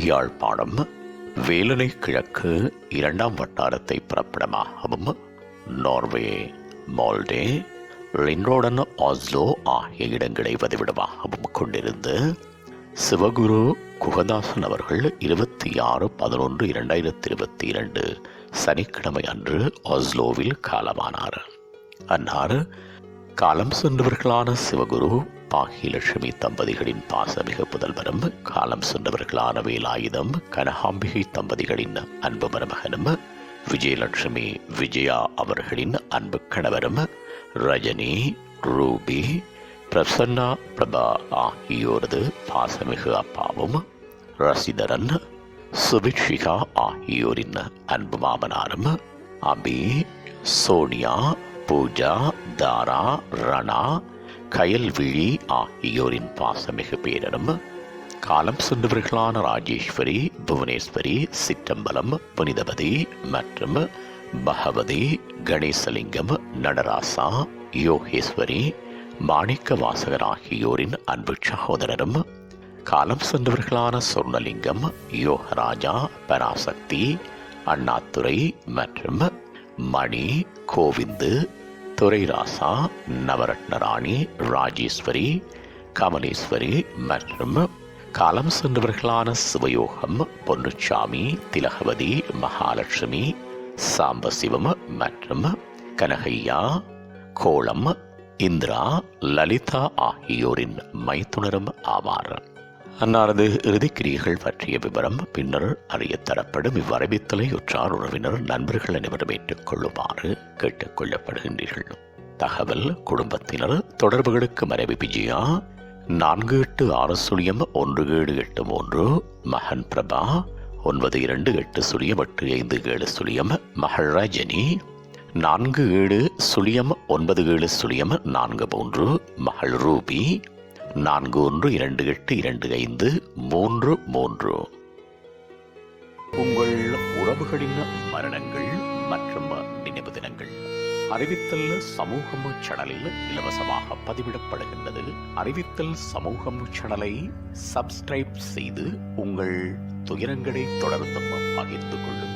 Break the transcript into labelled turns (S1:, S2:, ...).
S1: யாழ்ப்பாணம் வேலனை கிழக்கு 2ஆம் வட்டாரத்தை பிறப்பிடமாகவும் Norway, மால்டே, லின்ரோடன், Oslo ஆகிய இடங்களை வதிவிடமாகவும் கொண்டிருந்து சிவகுரு குகதாசன் அவர்கள் 26/11/2022 சனிக்கிழமை அன்று ஆஸ்லோவில் காலமானார். அன்னார் காலம் சென்றவர்களான சிவகுரு பாகியலட்சுமி தம்பதிகளின் பாசமிகு புதல்வரும், காலம் சென்றவர்களான வேலாயுதம் கனகாம்பிகை தம்பதிகளின் அன்பு மருமகனும், விஜயலட்சுமி விஜயா அவர்களின் அன்பு கணவரும், ரஜினி, ரூபி, பிரசன்னா பிரபா ஆகியோரது பாசமிகு அப்பாவும், ரசிதரன், சுபிக்ஷிகா ஆகியோரின் அன்பு மாமனாரும், அபி, சோனியா, பூஜா, தாரா, ரணா, கயல்விழி ஆகியோரின் பாசமிகு பேரனும், காலம் சென்றவர்களான ராஜேஸ்வரி, புவனேஸ்வரி, சிற்றம்பலம், புனிதவதி மற்றும் பகவதி, கணேசலிங்கம், நடராசா, யோகேஸ்வரி, மாணிக்க வாசகர் ஆகியோரின் அன்பு சகோதரரும், காலம் சென்றவர்களான சொர்ணலிங்கம், யோகராஜா, பராசக்தி, அண்ணாதுரை மற்றும் மணி, கோவிந்து, துரைராசா, நவரத்னராணி, ராஜேஸ்வரி, கமலேஸ்வரி மற்றும் காலம் சென்றவர்களான சிவயோகம், பொன்னுச்சாமி, திலகவதி, மகாலட்சுமி, சாம்பசிவம் மற்றும் கனகையா, கோலம், இந்திரா, லலிதா ஆகியோரின் மைத்துனரும் ஆவார். அன்னாரது இறுதிக்கிரியைகள் பற்றிய விவரம் பின்னர் அறியத்தரப்படும். இவ்வறிவித்தலை உற்றார் உறவினர் நண்பர்கள் அனைவரும் ஏற்றுக் கொள்ளுமாறு கேட்டுக் கொள்ளப்படுகின்றீர்கள். தகவல் குடும்பத்தினர் தொடர்புகளுக்கு மனைவி விஜயா 48601783, மகன் பிரபா 92808570, மகள் ரஜினி 47097043, மகள் ரூபி 41282533. உங்கள் உறவுகளின் மரணங்கள் மற்றும் நினைவு தினங்கள் அறிவித்தல் சமூகம் சேனலில் இலவசமாக பதிவிடப்படுகின்றது. அறிவித்தல் சமூகம் சேனலை சப்ஸ்கிரைப் செய்து உங்கள் துயரங்களை தொடர்ந்து பகிர்ந்து கொள்ளுங்கள்.